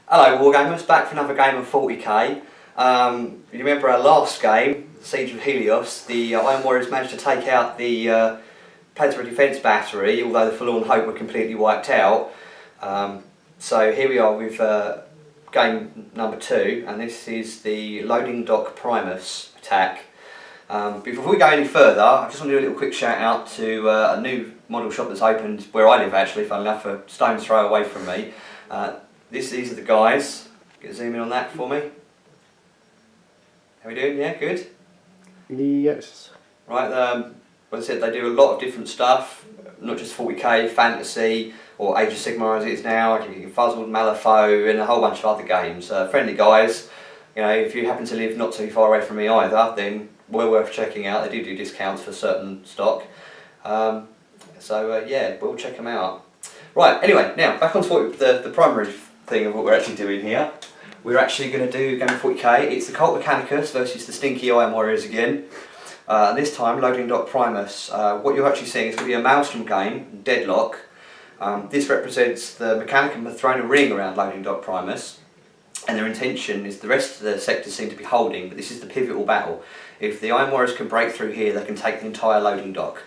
Hello Wargamers, back for another game of 40k. You remember our last game, Siege of Helios, the Iron Warriors managed to take out the planetary defence battery, although the Forlorn Hope were completely wiped out. So here we are with game number 2, and this is the Loading Dock Primus attack. Before we go any further, I just want to do a little quick shout out to a new model shop that's opened where I live actually, funnily enough, a stone's throw away from me. These are the guys. Get a zoom in on that for me. How we doing? Yeah, good? Yes. Right, as I said, they do a lot of different stuff, not just 40k, fantasy, or Age of Sigmar as it is now, I can give you Fuzzled, Malifaux, and a whole bunch of other games. Friendly guys. You know, if you happen to live not too far away from me either, then well worth checking out. They do discounts for certain stock. Yeah, we'll check them out. Right, anyway, now back on to the primary thing of what we're actually doing here. We're actually going to do game of 40k. It's the Cult Mechanicus versus the Stinky Iron Warriors again. This time, Loading Dock Primus. What you're actually seeing is going to be a Maelstrom game, Deadlock. This represents the Mechanicum have thrown a ring around Loading Dock Primus, and their intention is the rest of the sectors seem to be holding, but this is the pivotal battle. If the Iron Warriors can break through here, they can take the entire loading dock.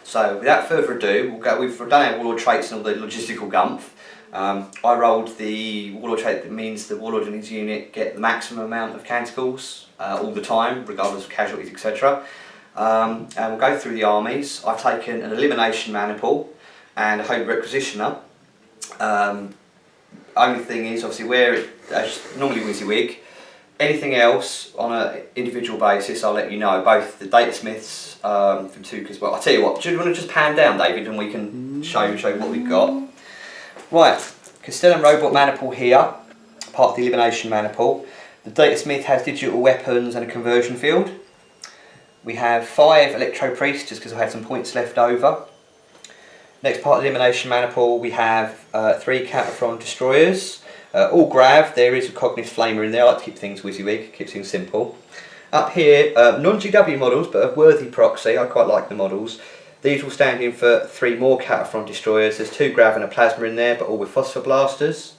So without further ado, we've done our warlord traits and all the logistical gumph. I rolled the warlord trait that means the warlord and his unit get the maximum amount of canticles all the time, regardless of casualties, etc. And we'll go through the armies. I've taken an elimination maniple and a holy requisitioner. Only thing is, obviously, where it normally WYSIWYG, anything else on an individual basis, I'll let you know. Both the data smiths from Tukas. Well, I'll tell you what. Do you want to just pan down, David, and we can show you what we've got? Right, Castellan Robot Maniple here, part of the elimination maniple. The data smith has digital weapons and a conversion field. We have 5 electro priests, just because I had some points left over. Next part of the elimination maniple, we have 3 Cataphrone destroyers. All grav. There is a Cognis Flamer in there. I like to keep things WYSIWYG, keep things simple. Up here, non-GW models, but a worthy proxy. I quite like the models. These will stand in for 3 more Cataphrone destroyers. There's 2 grav and a plasma in there, but all with phosphor blasters.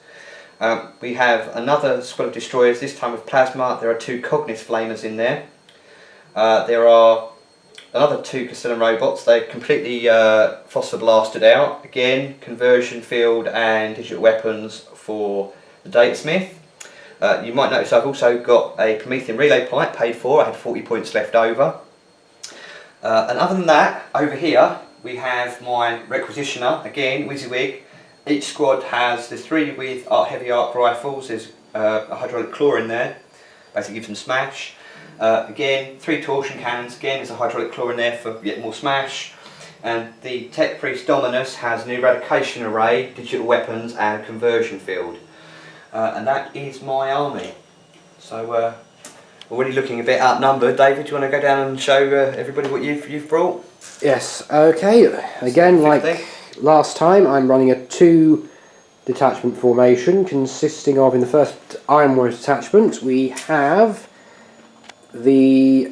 We have another squad of destroyers, this time with plasma. There are 2 Cognis Flamers in there. There are another 2 Castellan robots. They're completely phosphor blasted out. Again, conversion field and digital weapons for the Datasmith. You might notice I've also got a Promethean relay pipe paid for. I had 40 points left over. And other than that, over here we have my Requisitioner, again WYSIWYG. Each squad has, there's 3 with heavy arc rifles. There's a hydraulic claw in there, basically gives them smash. Again, 3 torsion cannons, again there's a hydraulic claw in there for yet more smash. And the Tech Priest Dominus has an eradication array, digital weapons and a conversion field. And that is my army. So already looking a bit outnumbered. David, do you want to go down and show everybody what you've brought? Yes, okay. Again, like last time, I'm running a 2 detachment formation consisting of, in the first Iron Warriors detachment, we have the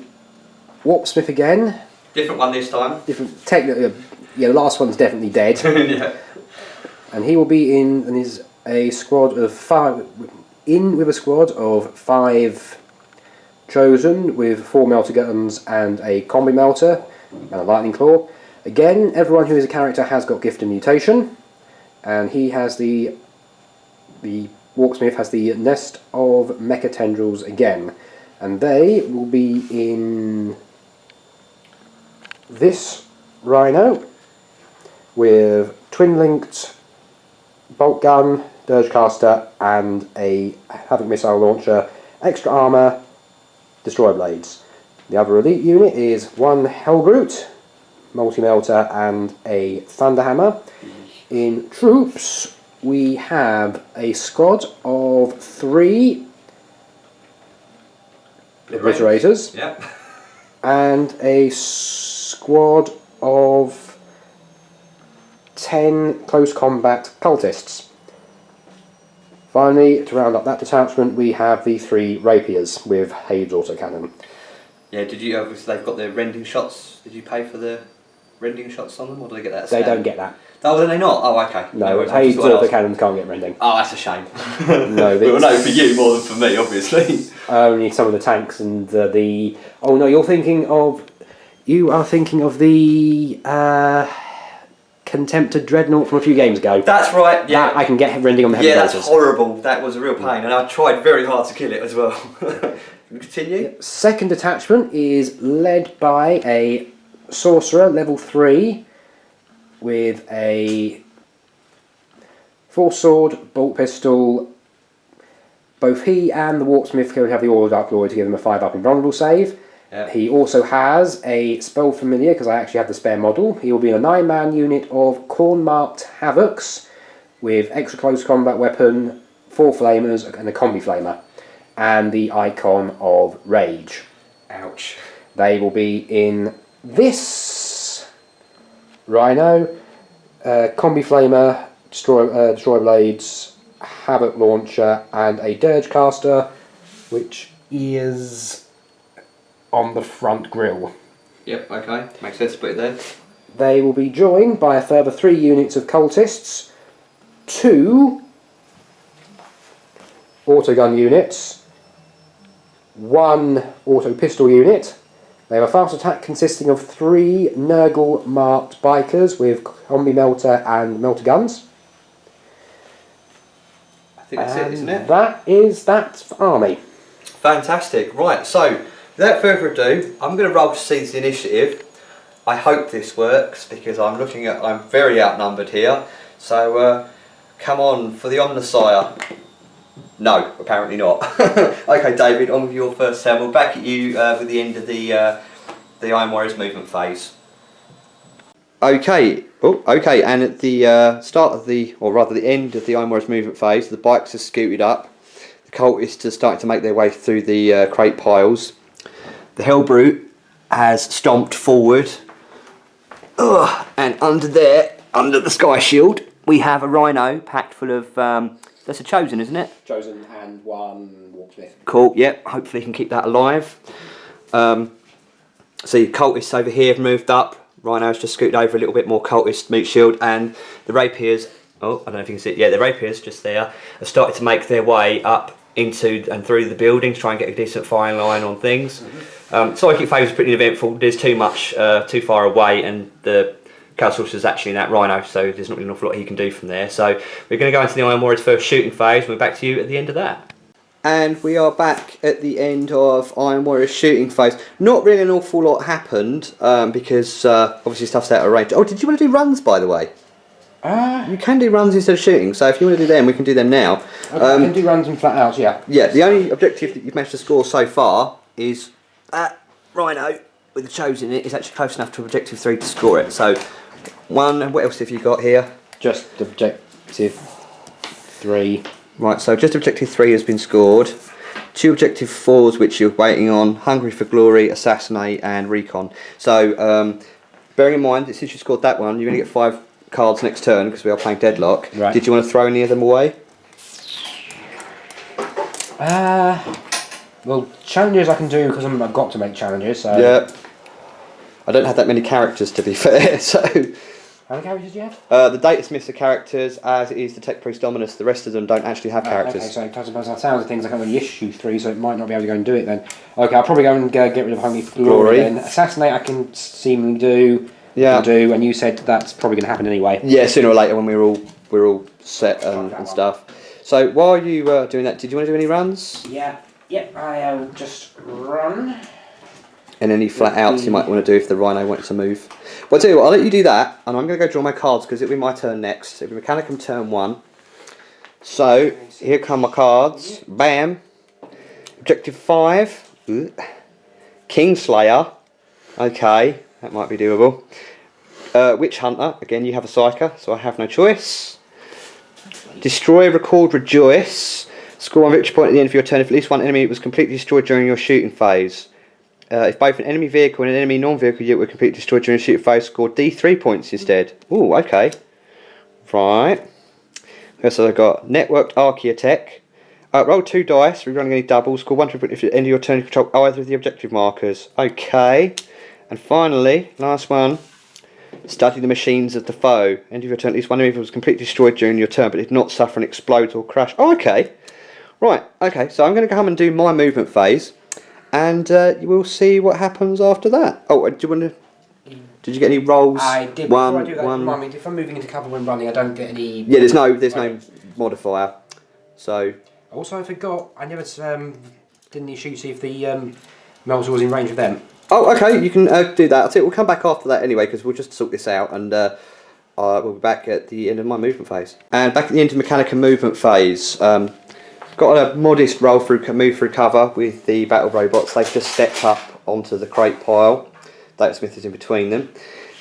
Warpsmith again. Different one this time. Different technically, yeah. The last one's definitely dead. Yeah. And he will be in, and is a squad of 5. In with a squad of 5 chosen with 4 melter guns and a combi melter and a lightning claw. Again, everyone who is a character has got gift and mutation, and he has the Warpsmith has the nest of mecha tendrils again. And they will be in this Rhino with twin-linked bolt gun, Dirgecaster and a Havoc missile launcher, extra armour, destroyer blades. The other elite unit is 1 Hellbrute, multi-melter and a Thunderhammer. In troops we have a squad of 3 Obliterators, yep. And a squad of 10 close combat cultists. Finally, to round up that detachment, we have the 3 Rapiers with Hades autocannon. Yeah, did you obviously they've got their rending shots? Did you pay for the rending shots on them, or do they get that? They don't get that. Oh, do they not? Oh, okay. No, worries, Hades or the cannons can't get rending. Oh, that's a shame. No, well, no, for you more than for me, obviously. Only some of the tanks and the. Oh no, you're thinking of. You are thinking of the Contemptor Dreadnought from a few games ago. That's right. Yeah, that I can get rending on the heavy that's motors. horrible. That was a real pain, and I tried very hard to kill it as well. Continue. Second detachment is led by a sorcerer, level 3, with a full sword, bolt pistol. Both he and the Warpsmith can have the Aura of Dark Glory to give him a 5-up invulnerable save. Yep. He also has a spell familiar, because I actually have the spare model. He will be a 9-man unit of Corn-marked Havocs with extra close combat weapon, 4 flamers and a combi flamer, and the icon of Rage. Ouch. They will be in this Rhino, combi flamer, destroy blades, Havoc launcher, and a Dirge caster, which is on the front grille. Yep, okay. Makes sense to put it there. They will be joined by a further 3 units of cultists, 2 autogun units, 1 auto pistol unit. They have a fast attack consisting of 3 Nurgle marked bikers with combi melter and melter guns. I think that's it, isn't it? That's army. Fantastic. Right, so without further ado, I'm going to roll to seize the initiative. I hope this works because I'm very outnumbered here. So come on for the Omnissiah. No, apparently not. Okay, David, on with your first turn. We'll back at you with the end of the Iron Warriors movement phase. Okay. Oh, okay. And at the start of the end of the Iron Warriors movement phase, the bikes are scooted up. The cultists are starting to make their way through the crate piles. The Hellbrute has stomped forward. Ugh, and under the Sky Shield, we have a Rhino packed full of. That's a Chosen, isn't it? Chosen and 1 Warpsmith. Cool. Yep. Hopefully, he can keep that alive. See, cultists over here have moved up. Rhino's just scooted over a little bit more cultist meat shield, and the rapiers. Oh, I don't know if you can see it. Yeah, the rapiers just there have started to make their way up into and through the building to try and get a decent firing line on things. Psychic Phase is pretty eventful. There's too much, too far away, and the Chaos Sorcerer's actually in that Rhino, so there's not really an awful lot he can do from there. So we're going to go into the Iron Warriors first shooting phase. We're back to you at the end of that. And we are back at the end of Iron Warriors shooting phase. Not really an awful lot happened because obviously stuff's out of range. Oh, did you want to do runs, by the way? You can do runs instead of shooting, so if you want to do them, we can do them now. Okay, I can do runs and flat outs, yeah. Yeah, the only objective that you've managed to score so far is that Rhino with the Chosen in it is actually close enough to objective 3 to score it. So, 1, what else have you got here? Just objective 3. Right, so just objective 3 has been scored. 2 objective 4s which you're waiting on, Hungry for Glory, Assassinate and Recon. So, bearing in mind that since you scored that one, you're going to get 5 cards next turn because we are playing Deadlock. Right. Did you want to throw any of them away? Well, challenges I can do because I've got to make challenges. So. Yeah. I don't have that many characters to be fair, so. How many characters do you have? The Datasmiths are characters, as is the Tech Priest Dominus. The rest of them don't actually have characters. Okay, so by the sounds of things, I can't really issue 3, so it might not be able to go and do it then. Okay, I'll probably go and get rid of Hungry for Glory then. Assassinate I can seemingly do. Yeah. And you said that's probably going to happen anyway. Yeah, sooner or later when we're all set and stuff. So while you doing that, did you want to do any runs? Yeah, I'll just run. And any flat outs you might want to do if the Rhino wanted to move. Well, I'll tell you what, I'll let you do that, and I'm going to go draw my cards because it'll be my turn next. It'll be Mechanicum turn 1. So, here come my cards. Bam. Objective 5. Kingslayer. Okay, that might be doable. Witch Hunter. Again, you have a Psyker, so I have no choice. Destroy, Record, Rejoice. Score 1 victory point at the end of your turn if at least one enemy was completely destroyed during your shooting phase. If both an enemy vehicle and an enemy non-vehicle unit were completely destroyed during a shooting phase, score D3 points instead. Ooh, okay. Right. So I've got Networked Archaeotech. Roll 2 dice, rerunning any doubles, score 1 if at the end of your turn you control either of the objective markers. Okay. And finally, last one. Study the machines of the foe. End of your turn, at least one enemy was completely destroyed during your turn, but did not suffer and explode or crash. Oh, okay. Right, okay, so I'm going to come and do my movement phase, and you will see what happens after that. Oh, do you want to... Did you get any rolls? I did. Before I do that, remind me, if I'm moving into cover when running, I don't get any... Yeah, there's no modifier. So... Also, I forgot, I never didn't issue see if the Melter was in range of them. Oh, okay, you can do that. I'll tell you, we'll come back after that anyway, because we'll just sort this out, and we'll be back at the end of my movement phase. And back at the end of Mechanica movement phase, got a modest move through cover with the battle robots. They've just stepped up onto the crate pile. Datesmith is in between them.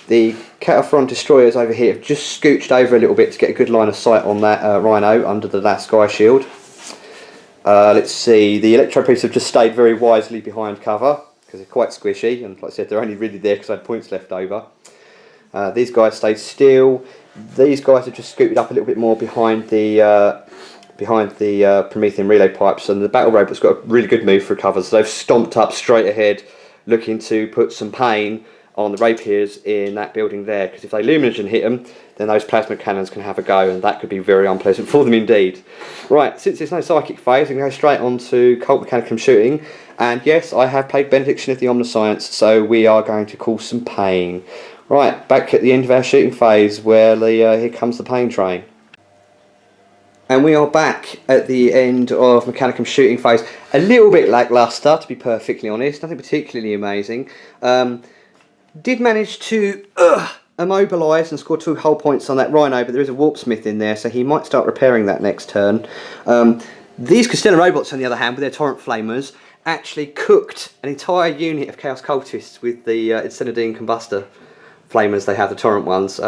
The Cataphront destroyers over here have just scooched over a little bit to get a good line of sight on that Rhino under the last sky shield. Let's see, the Electro-Priests have just stayed very wisely behind cover because they're quite squishy, and like I said, they're only really there because I had points left over. These guys stayed still. These guys have just scooted up a little bit more behind the Promethean relay pipes, and the battle robot's got a really good move for cover, so they've stomped up straight ahead, looking to put some pain on the rapiers in that building there, because if they Luminogen hit them, then those plasma cannons can have a go, and that could be very unpleasant for them indeed. Right, since there's no psychic phase, we can go straight on to Cult Mechanicum shooting, and yes, I have played Benediction of the Omniscience, so we are going to cause some pain. Right, back at the end of our shooting phase, where here comes the pain train. And we are back at the end of Mechanicum shooting phase. A little bit lacklustre, to be perfectly honest, nothing particularly amazing. Did manage to immobilise and score 2 hull points on that Rhino, but there is a Warpsmith in there, so he might start repairing that next turn. These Castellan robots, on the other hand, with their Torrent Flamers, actually cooked an entire unit of Chaos Cultists with the Incendiine Combustor Flamers. They have the Torrent ones.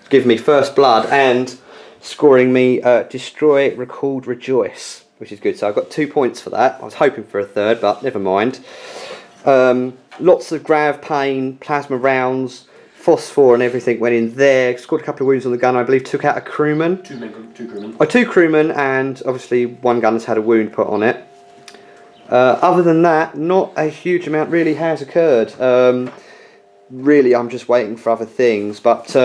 Give me first blood and scoring me Destroy, Recalled, Rejoice, which is good. So I've got 2 points for that. I was hoping for a third, but never mind. Lots of grav pain, plasma rounds, phosphor and everything went in there. Scored a couple of wounds on the gun, I believe. Took out a crewman. Two crewmen. Oh, 2 crewmen, and obviously one gun's had a wound put on it. Other than that, not a huge amount really has occurred. Really, I'm just waiting for other things, but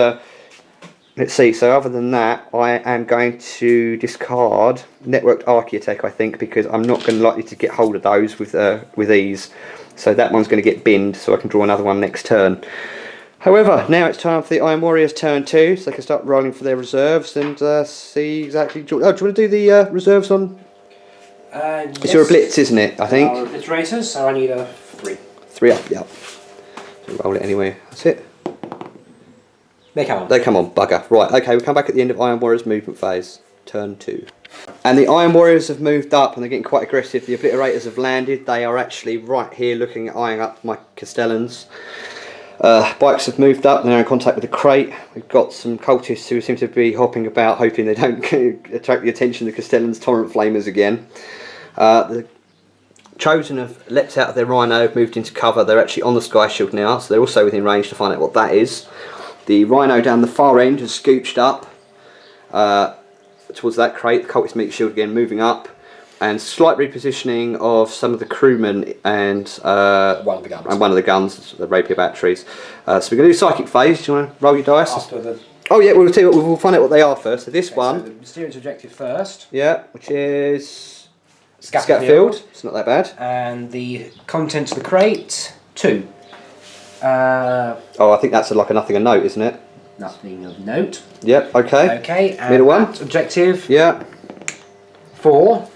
let's see. So other than that, I am going to discard Networked Archaeotech, I think, because I'm not going to likely to get hold of those with ease. So that one's going to get binned, so I can draw another one next turn. However, now it's time for the Iron Warriors turn 2, so they can start rolling for their reserves and see exactly... Oh, do you want to do the reserves on? Yes. It's your Blitz, isn't it, I think? Obliterators, so I need a 3. 3 up, yeah. So roll it anyway, that's it. They come on. They come on, bugger. Right, okay, we'll come back at the end of Iron Warriors movement phase, turn 2. And the Iron Warriors have moved up and they're getting quite aggressive. The Obliterators have landed. They are actually right here looking, eyeing up my Castellans. Bikes have moved up and they're in contact with the crate. We've got some cultists who seem to be hopping about, hoping they don't attract the attention of the Castellans' Torrent Flamers again. The Chosen have leapt out of their Rhino, have moved into cover. They're actually on the Sky Shield now, so they're also within range to find out what that is. The Rhino down the far end has scooched up towards that crate. The Cultist Meat Shield again moving up, and slight repositioning of some of the crewmen and one of the guns, the rapier batteries. So we're going to do Psychic Phase. Do you want to roll your dice? After the... Oh yeah, we'll tell you what, we'll find out what they are first. So this one, so the Mysterious Objective first. Yeah, which is Scatterfield. It's not that bad. And the contents of the crate 2. Oh, I think that's like a nothing of note, isn't it? Nothing of note. Yep. Okay. Okay. And middle one. Objective. Yeah. 4.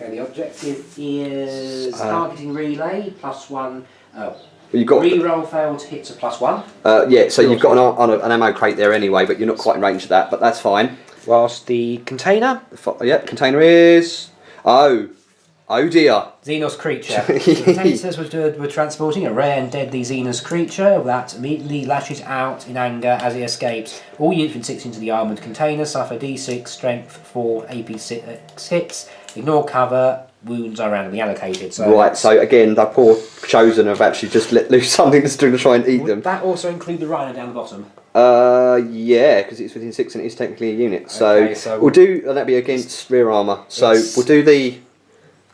Okay, the objective is targeting relay +1. Oh. You've got reroll failed hits a +1. Yeah, so you've got an ammo crate there anyway, but you're not quite in range of that, but that's fine. Whilst the container. Yep, container is... Oh dear. Xenos creature. The containers were transporting a rare and deadly Xenos creature that immediately lashes out in anger as it escapes. All units within 6 into the armoured container suffer D6 strength 4 AP 6 hits. Ignore cover. Wounds are randomly allocated. So right, so again, the poor Chosen have actually just let loose something that's going to try and eat them. Would that also include the Rhino down the bottom? Yeah, because it's within 6 and it is technically a unit. So, okay, so we'll do, that'd be against rear armour. So we'll do the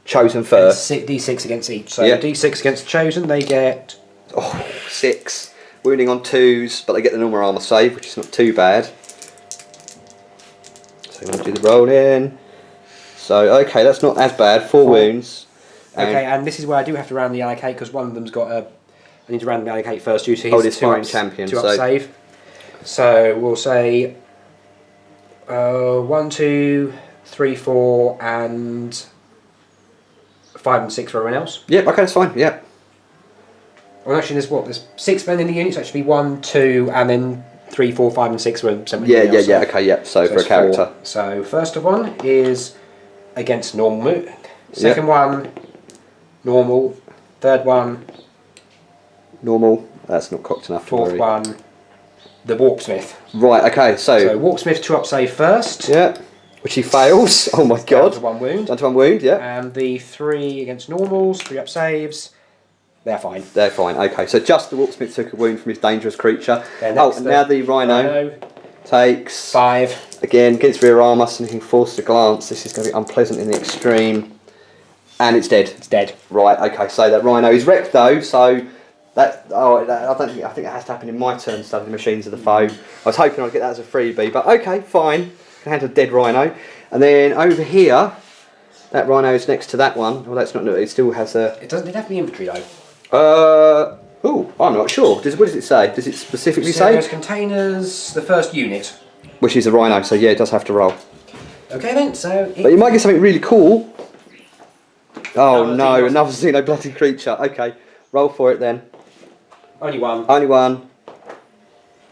Chosen first. D6 against each. So yep. D6 against Chosen, they get... Oh, 6. wounding on 2s, but they get the normal armour save, which is not too bad. So I'm going to do the roll in. So, okay, that's not as bad. 4 wounds. Okay, and this is where I do have to round the allocate, because one of them's got a... I need to round the allocate first due to his this fighting champion. Two up save. So we'll say 1, 2, 3, 4, and 5 and 6 for everyone else. Yep, okay, that's fine, yep. Well, actually, there's 6 men in the unit, so it should be 1, 2, and then 3, 4, 5, and 6 were somebody else. Yeah, okay, yep, so for a character. 4. So, first of one is against normal move. Second one, normal. Third one, normal. That's not cocked enough. Fourth one, the Warpsmith. Right, okay, so Warpsmith 2 up save first. Yeah, which he fails. Oh my god. Down to 1 wound. Down to 1 wound, yeah. And the 3 against normals, 3 up saves. They're fine. They're fine, okay. So just the Warpsmith took a wound from his dangerous creature. And now the Rhino takes 5. Again, against rear armour, something forced to glance. This is going to be unpleasant in the extreme. And it's dead. It's dead. Right, okay, so that Rhino is wrecked though, so I think it has to happen in my turn, study the machines of the foe. I was hoping I'd get that as a freebie, but okay, fine. Can handle a dead Rhino. And then over here, that Rhino is next to that one. Well, that's not, it still has a... It doesn't have to be infantry though. Oh, I'm not sure. What does it say? Does it specifically say? There's containers, the first unit. Which is a Rhino, so yeah, it does have to roll. Okay then, so... But you might get something really cool. Oh no, another Xeno bloody creature. Okay, roll for it then. Only 1. Only 1.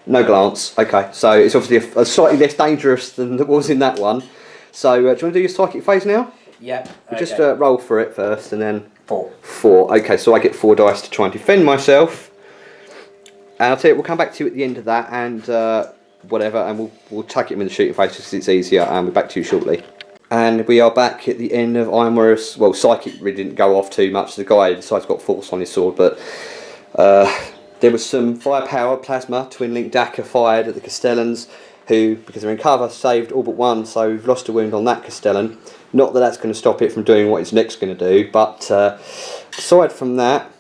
No glance. Okay, so it's obviously a slightly less dangerous than it was in that one. So do you want to do your psychic phase now? Yep. We'll just roll for it first and then... 4. 4. Okay, so I get 4 dice to try and defend myself. And I'll tell you, we'll come back to you at the end of that and whatever, and we'll tuck it in the shooting phase because it's easier, and we'll be back to you shortly. And we are back at the end of Ironware's... Well, psychic really didn't go off too much. The guy decides got force on his sword, but there was some firepower, plasma, twin link Daka fired at the Castellans, who, because they're in cover, saved all but 1, so we've lost a wound on that Castellan. Not that that's going to stop it from doing what it's next going to do, but aside from that,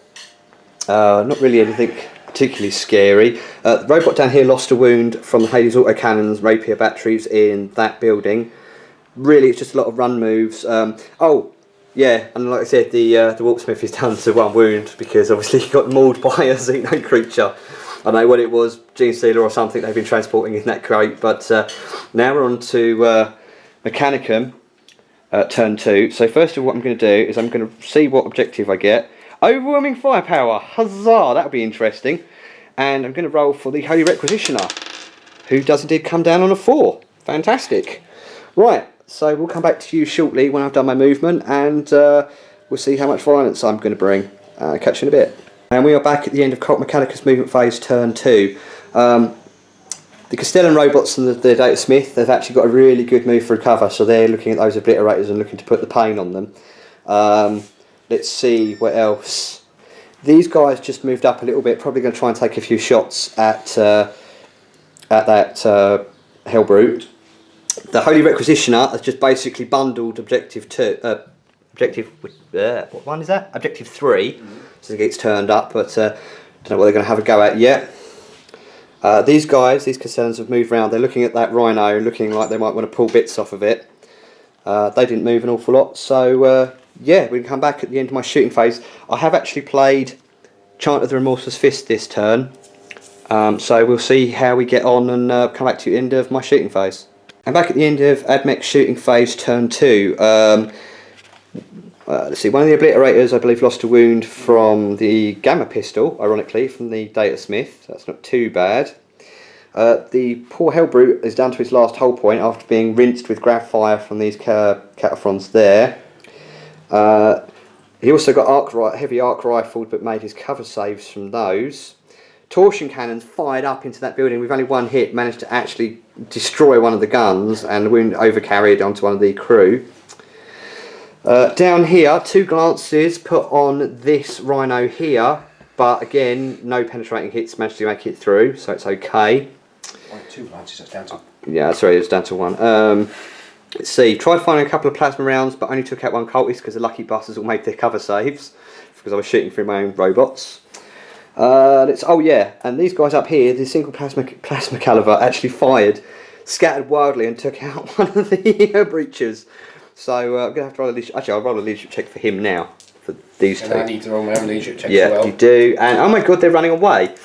not really anything particularly scary. The robot down here lost a wound from the Helios autocannons, rapier batteries in that building. Really, it's just a lot of run moves. Oh, yeah, and like I said, the Warpsmith is down to 1 wound because obviously he got mauled by a Xeno creature. I don't know what it was, Gene Stealer or something they've been transporting in that crate, but now we're on to Mechanicum. Turn 2. So first of all, what I'm going to do is I'm going to see what objective I get. Overwhelming firepower, huzzah! That'll be interesting. And I'm going to roll for the Holy Requisitioner, who does indeed come down on a 4. Fantastic. Right, so we'll come back to you shortly when I've done my movement, and we'll see how much violence I'm going to bring. Catch you in a bit. And we are back at the end of Cult Mechanicus movement phase, turn 2. The Castellan robots and the Data Smith, they've actually got a really good move for recover, so they're looking at those obliterators and looking to put the pain on them. Let's see what else. These guys just moved up a little bit, probably going to try and take a few shots at that Hellbrute. The Holy Requisitioner has just basically bundled Objective 2. What one is that? Objective 3. So it gets turned up, but don't know what they're going to have a go at yet. These guys, these Castellans have moved around. They're looking at that Rhino, looking like they might want to pull bits off of it. They didn't move an awful lot, so yeah, we can come back at the end of my shooting phase. I have actually played Chant of the Remorseless Fist this turn, so we'll see how we get on and come back to the end of my shooting phase. I'm back at the end of AdMech shooting phase, turn 2. Let's see, one of the obliterators I believe lost a wound from the Gamma pistol, ironically, from the Data Smith. That's not too bad. The poor Hellbrute is down to his last hull point after being rinsed with grav fire from these Cataphrons there. He also got heavy arc rifled but made his cover saves from those. Torsion cannons fired up into that building with only 1 hit, managed to actually destroy one of the guns, and the wound overcarried onto one of the crew. Down here, 2 glances put on this Rhino here, but again, no penetrating hits, managed to make it through, so it's okay. 2 glances, that's down to... Yeah, sorry, it's down to 1. Let's see, tried finding a couple of plasma rounds, but only took out 1 cultist because the lucky bastards all made their cover saves, because I was shooting through my own robots. Oh yeah, and these guys up here, the single plasma caliber actually fired, scattered wildly, and took out one of the breachers. So I'm gonna have to roll a leadership. Actually, I'll roll a leadership check for him now. For these two. And I need to roll my own leadership check yeah, as well. you do. And oh my god, they're running away.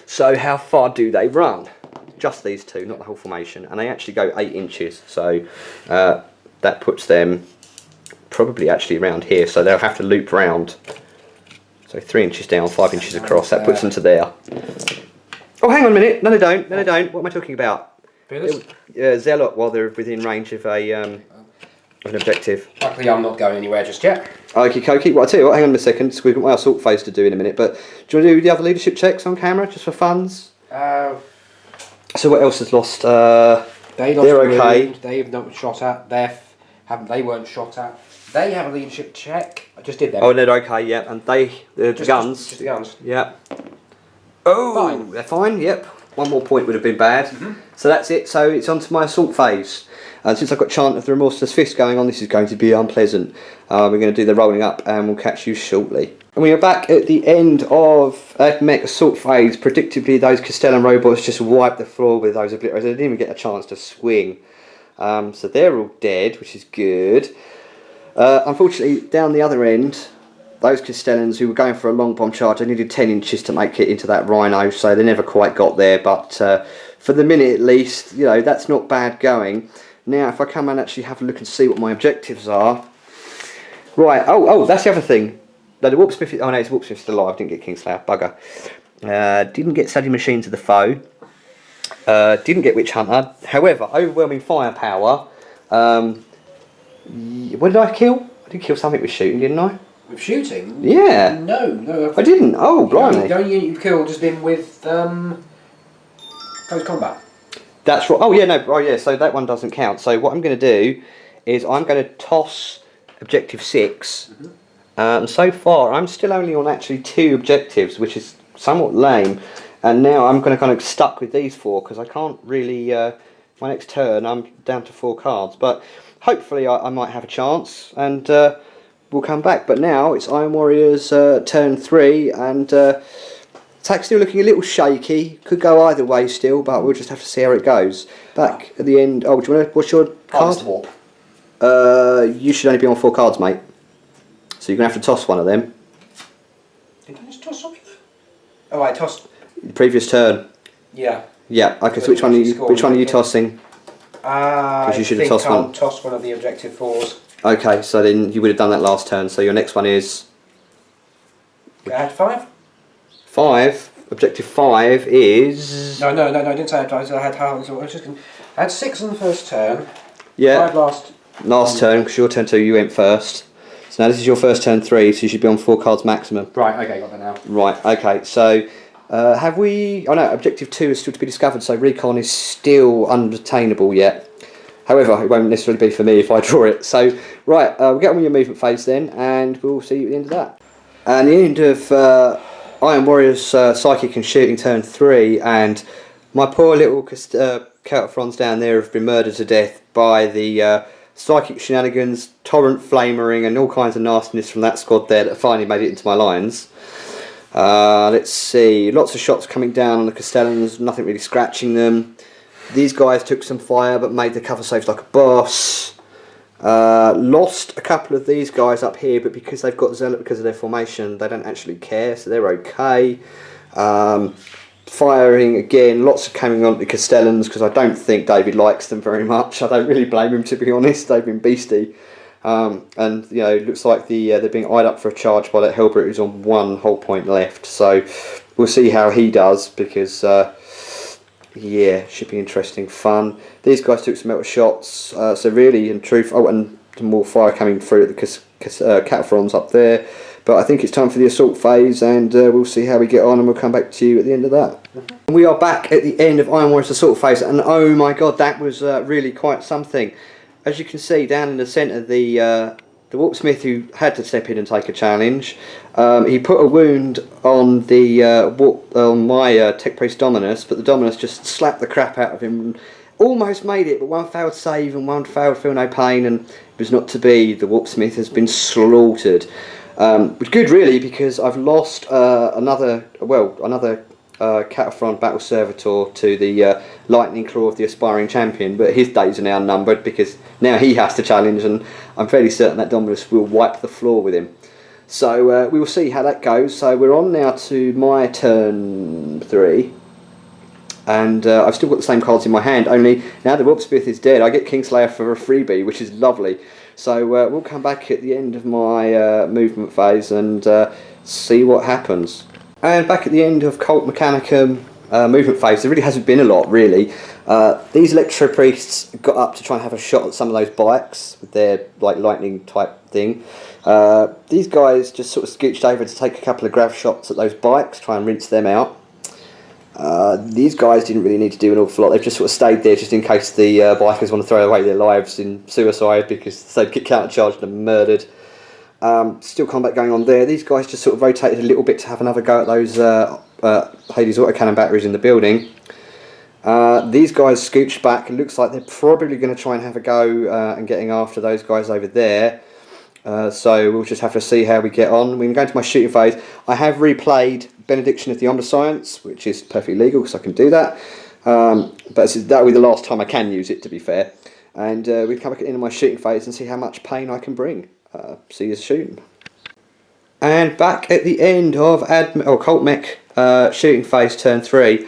So how far do they run? Just these two, not the whole formation, and they actually go 8 inches. So that puts them probably actually around here. So they'll have to loop round. So 3 inches down, 5 inches across. That puts them to there. Oh, hang on a minute. No, they don't. No, they don't. What am I talking about? Deadlock while they're within range of an objective. Luckily, I'm not going anywhere just yet. Okie dokie. Well, I'll tell you what, hang on a second. So we've got my assault phase to do in a minute. But do you want to do the other leadership checks on camera, just for funs? So what else has lost? They're okay. They've not been shot at. They weren't shot at. They have a leadership check. I just did that. Oh, they're okay, yeah. And the guns. Just the guns. Yeah. Oh, fine. They're fine, yep. One more point would have been bad. So that's it. So it's on to my assault phase. And since I've got Chant of the Remorseless Fist going on, this is going to be unpleasant. We're going to do the rolling up and we'll catch you shortly. And we are back at the end of Mech assault phase. Predictably, those Castellan robots just wiped the floor with those obliterators. They didn't even get a chance to swing. So they're all dead, which is good. Unfortunately, down the other end, those Castellans who were going for a long bomb charge, they needed 10 inches to make it into that Rhino, so they never quite got there. But for the minute at least, you know, that's not bad going. Now, if I come and actually have a look and see what my objectives are. Right, oh, that's the other thing. No, the Warp Smith, oh no, it's Warp Smith's still alive, didn't get Kingslayer, bugger. Didn't get Study Machine to the foe. Didn't get Witch Hunter. However, overwhelming firepower. What did I kill? I did kill something with shooting, didn't I? With shooting? Yeah. No. I didn't. Oh, blimey. The only unit you killed has been with close combat. That's right. Oh, yeah, no. Oh, yeah, so that one doesn't count. So what I'm going to do is I'm going to toss objective 6. So far, I'm still only on actually 2 objectives, which is somewhat lame. And now I'm going to kind of stuck with these 4 because I can't really... my next turn, I'm down to 4 cards. But hopefully I might have a chance and we'll come back. But now it's Iron Warriors turn 3 and attack's still looking a little shaky. Could go either way still, but we'll just have to see how it goes. Back at the end. Oh, do you want to? What's your card? Warp. You should only be on 4 cards, mate. So you're gonna have to toss one of them. Did I just toss something? Oh, I tossed. The previous turn. Yeah. Yeah. Okay. So which one are you tossing? Because you should have tossed one. Toss one of the objective 4s. Okay. So then you would have done that last turn. So your next one is. I had 5. 5. Objective 5 is. No. I didn't say I had how. I had 6 on the first turn. Yeah. 5 last turn, because your turn 2 you went first. So now this is your first turn 3, so you should be on 4 cards maximum. Right, okay, got that now. Right, okay, so have we... Oh no, objective 2 is still to be discovered, so recon is still unattainable yet. However, it won't necessarily be for me if I draw it. So, right, we'll get on with your movement phase then, and we'll see you at the end of that. And the end of Iron Warriors Psychic and Shooting turn 3, and my poor little Catathrons down there have been murdered to death by the psychic shenanigans, torrent flamering and all kinds of nastiness from that squad there that finally made it into my lines. Let's see, lots of shots coming down on the Castellans, nothing really scratching them. These guys took some fire but made the cover saves like a boss. Lost a couple of these guys up here, but because they've got Zealot because of their formation, they don't actually care, so they're okay. Firing again, lots of coming on the Castellans because I don't think David likes them very much. I don't really blame him, to be honest. They've been beastie, and you know, it looks like they're being eyed up for a charge by that Hellbrute who's on 1 whole point left. So we'll see how he does because yeah, should be interesting fun. These guys took some metal shots, so really in truth, oh, and some more fire coming through at the Catathrons up there. But I think it's time for the assault phase, and we'll see how we get on, and we'll come back to you at the end of that. We are back at the end of Iron Warriors assault phase, and oh my god, that was really quite something. As you can see down in the centre, the Warpsmith who had to step in and take a challenge, he put a wound on the my Tech Priest Dominus, but the Dominus just slapped the crap out of him. Almost made it, but one failed save and one failed feel no pain, and it was not to be. The Warpsmith has been slaughtered. Which is good really, because I've lost another Cataphront Battle Servitor to the Lightning Claw of the aspiring champion, but his days are now numbered because now he has to challenge, and I'm fairly certain that Dominus will wipe the floor with him. So we will see how that goes. So we're on now to my turn 3, and I've still got the same cards in my hand, only now the Whelpsmith is dead I get Kingslayer for a freebie, which is lovely. So we'll come back at the end of my movement phase and see what happens. And back at the end of Cult Mechanicum movement phase, there really hasn't been a lot really. These Electro Priests got up to try and have a shot at some of those bikes with their lightning type thing. These guys just sort of scooched over to take a couple of grav shots at those bikes, try and rinse them out. These guys didn't really need to do an awful lot. They've just sort of stayed there just in case the bikers want to throw away their lives in suicide because they'd get countercharged and murdered. Still combat going on there. These guys just sort of rotated a little bit to have another go at those Hades autocannon batteries in the building. These guys scooched back. It looks like they're probably going to try and have a go and getting after those guys over there. So we'll just have to see how we get on. We're going to my shooting phase. I have replayed Benediction of the Omniscience, which is perfectly legal because I can do that. But that will be the last time I can use it, to be fair. And we come back into my shooting phase and see how much pain I can bring. See you soon. And back at the end of Cult Mech shooting phase turn 3.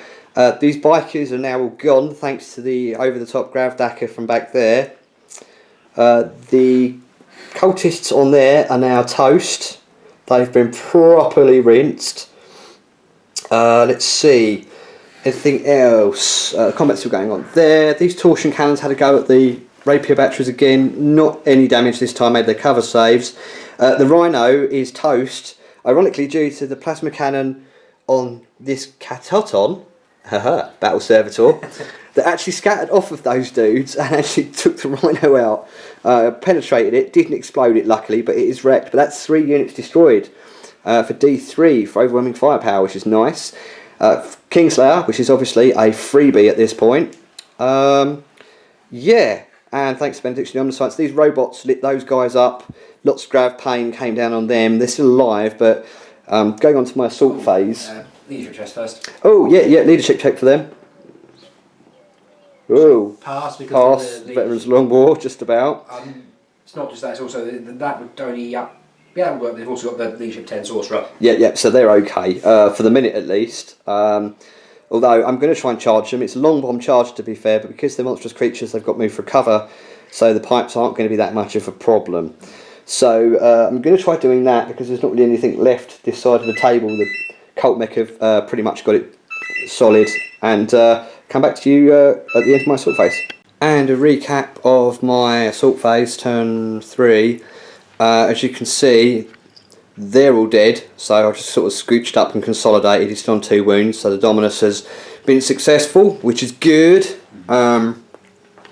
These bikers are now all gone thanks to the over-the-top Gravdacker from back there. The cultists on there are now toast. They've been properly rinsed. Let's see. Anything else? Combat's still going on there. These torsion cannons had a go at the rapier batteries again. Not any damage this time, made their cover saves. The Rhino is toast. Ironically, due to the plasma cannon on this Catoton, Battle Servitor, that actually scattered off of those dudes and actually took the Rhino out. Penetrated it, didn't explode it luckily, but it is wrecked. But that's 3 units destroyed for D3 for overwhelming firepower, which is nice. Kingslayer, which is obviously a freebie at this point. Yeah, and thanks to Benediction of the Omniscience, these robots lit those guys up. Lots of grav pain came down on them. They're still alive, but going on to my assault phase. Leadership test first. Oh, yeah, leadership check for them. Oh, Pass because pass. Veterans Long War, just about. It's not just that; it's also that would only but they've also got the leadership 10 sorcerer. Yeah, so they're okay for the minute at least. Although I'm going to try and charge them. It's a long bomb charge to be fair, but because they're monstrous creatures, they've got move for cover, so the pipes aren't going to be that much of a problem. So I'm going to try doing that because there's not really anything left this side of the table. The Cult Mech have pretty much got it solid, and come back to you at the end of my assault phase. And a recap of my assault phase, turn 3. As you can see, they're all dead, so I just sort of scooched up and consolidated. He's still on 2 wounds, so the Dominus has been successful, which is good. Let's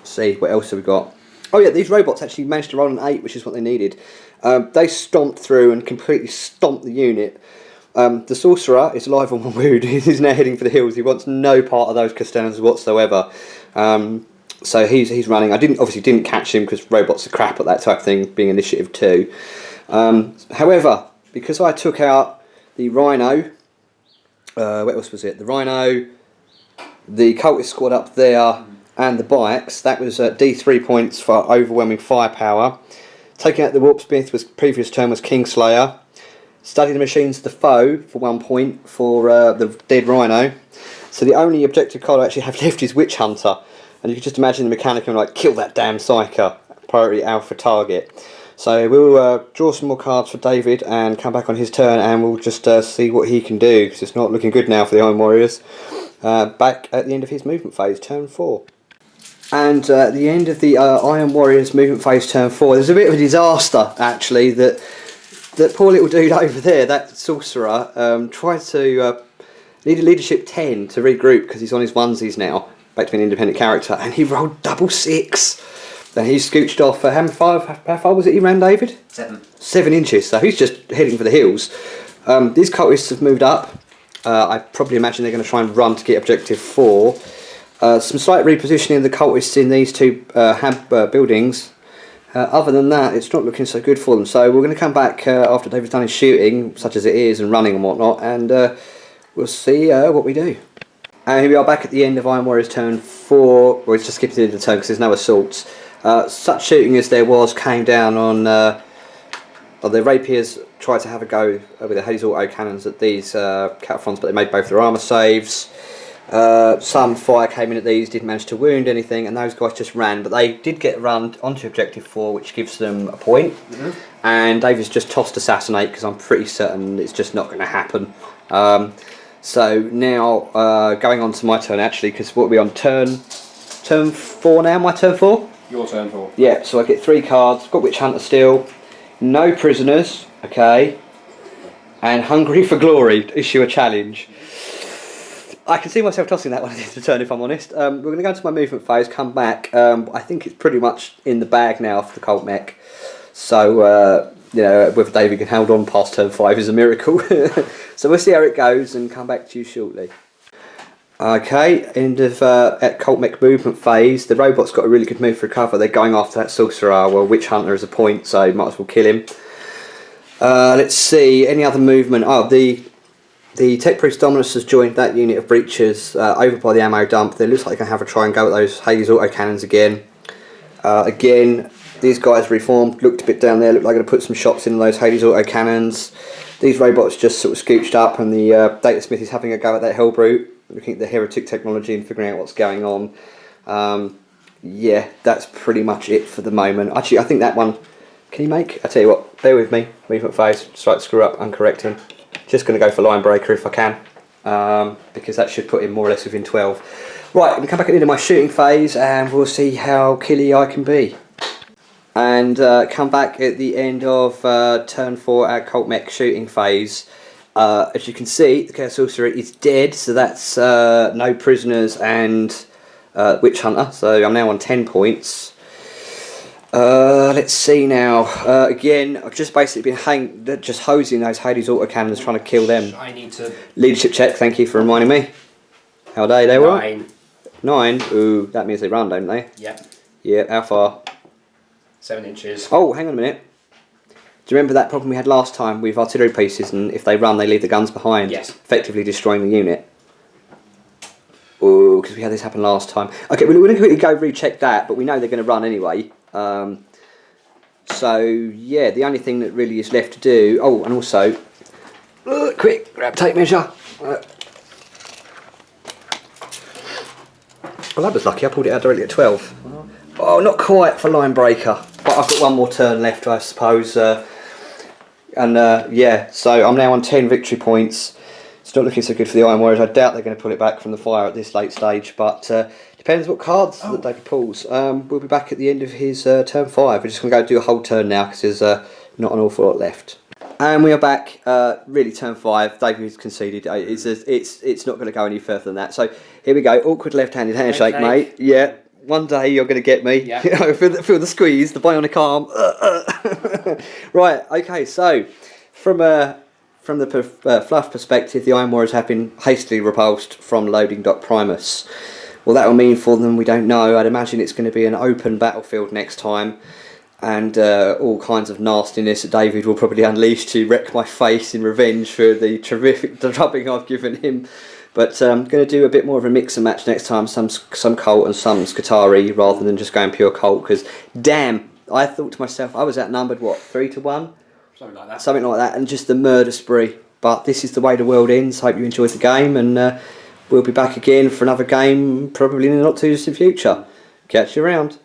see, what else have we got? Oh yeah, these robots actually managed to roll an 8, which is what they needed. They stomped through and completely stomped the unit. The Sorcerer is alive on 1 wound. He's now heading for the hills. He wants no part of those Castellans whatsoever. So he's running. I obviously didn't catch him because robots are crap at that type of thing, being initiative 2. However, because I took out the Rhino, what else was it? The Rhino, the Cultist squad up there, and the bikes, that was D3 points for overwhelming firepower. Taking out the Warpsmith was previous turn was Kingslayer. Study the machines of the foe for 1 point for the dead Rhino. So the only objective card I actually have left is Witch Hunter. And you can just imagine the Mechanicum like, kill that damn Psyker. Priority alpha target. So we'll draw some more cards for David and come back on his turn, and we'll just see what he can do, because it's not looking good now for the Iron Warriors. Back at the end of his movement phase, turn 4. And at the end of the Iron Warriors movement phase, turn 4, there's a bit of a disaster actually. That poor little dude over there, that Sorcerer, tried to need a leadership 10 to regroup because he's on his onesies now, back to being an independent character, and he rolled double 6. Then he scooched off how far was it he ran, David? 7. 7 inches, so he's just heading for the hills. These cultists have moved up. I probably imagine they're going to try and run to get objective 4. Some slight repositioning of the cultists in these 2 buildings other than that, it's not looking so good for them. So we're going to come back after David's done his shooting, such as it is, and running and whatnot, and we'll see what we do. And here we are back at the end of Iron Warrior's turn 4. Well, it's just skipped the end of the turn because there's no assaults. Such shooting as there was came down on the rapiers. Tried to have a go with the Hades auto cannons at these cataphrons, but they made both their armour saves. Some fire came in at these, didn't manage to wound anything, and those guys just ran, but they did get run onto objective 4, which gives them a point. And David's just tossed Assassinate because I'm pretty certain it's just not going to happen. So now going on to my turn actually, because what are we on, turn 4 now, my turn 4? Your turn 4. Yeah, so I get 3 cards, got Witch Hunter still, no prisoners, okay, and Hungry for Glory, issue a challenge. I can see myself tossing that one at the end of the turn if I'm honest. We're going to go into my movement phase, come back. I think it's pretty much in the bag now for the Colt Mech. So, you know, whether David can hold on past turn 5 is a miracle. So we'll see how it goes and come back to you shortly. Okay, end of at Colt Mech movement phase. The robot's got a really good move for cover. They're going after that Sorcerer. Well, Witch Hunter is a point, so might as well kill him. Let's see, any other movement? Oh, the Tech Priest Dominus has joined that unit of breachers over by the ammo dump. They looks like they can have a try and go at those Hades auto cannons again. Again, these guys reformed, looked a bit down there, looked like they're going to put some shots in those Hades auto cannons. These robots just sort of scooched up, and the Data Smith is having a go at that Hellbrute, looking at the heretic technology and figuring out what's going on. Yeah, that's pretty much it for the moment. Actually, I think that one, can you make? I tell you what, bear with me, movement phase, strike screw up, uncorrecting. Just going to go for Line Breaker if I can, because that should put him more or less within 12. Right, I'm going to come back at the end of my shooting phase and we'll see how killy I can be. And come back at the end of turn 4 at Colt Mech shooting phase. As you can see, the Chaos Sorcerer is dead, so that's no prisoners and Witch Hunter, so I'm now on 10 points. Let's see now. Again, I've just basically been just hosing those Hades autocannons, trying to kill them. I need to... Leadership check, thank you for reminding me. How are they? They were? 9. 9? Ooh, that means they run, don't they? Yep. Yeah, how far? 7 inches. Oh, hang on a minute. Do you remember that problem we had last time with artillery pieces, and if they run they leave the guns behind? Yes. Effectively destroying the unit. Ooh, because we had this happen last time. Okay, we're going to quickly go recheck that, but we know they're going to run anyway. So yeah, the only thing that really is left to do. Oh, and also, quick grab tape measure. Well, that was lucky. I pulled it out directly at 12. Oh, not quite for Line Breaker, but I've got one more turn left, I suppose. Yeah, so I'm now on 10 victory points. It's not looking so good for the Iron Warriors. I doubt they're going to pull it back from the fire at this late stage, but depends what cards that David pulls. We'll be back at the end of his turn 5. We're just going to go do a whole turn now because there's not an awful lot left. And we are back, really turn 5. David's conceded. It's not going to go any further than that. So here we go. Awkward left-handed handshake, mate. Yeah. One day you're going to get me. Yeah. You know, feel the squeeze, the bionic arm. Right. Okay. So from the fluff perspective, the Iron Warriors have been hastily repulsed from loading dock Primus. Well, that will mean for them, we don't know. I'd imagine it's going to be an open battlefield next time, and all kinds of nastiness that David will probably unleash to wreck my face in revenge for the terrific drubbing I've given him. But I'm going to do a bit more of a mix and match next time, some Colt and some Scutari, rather than just going pure Colt, because damn, I thought to myself, I was outnumbered, what, 3-1? Something like that. Something like that, and just the murder spree. But this is the way the world ends. Hope you enjoyed the game, and we'll be back again for another game, probably in the not too distant future. Catch you around.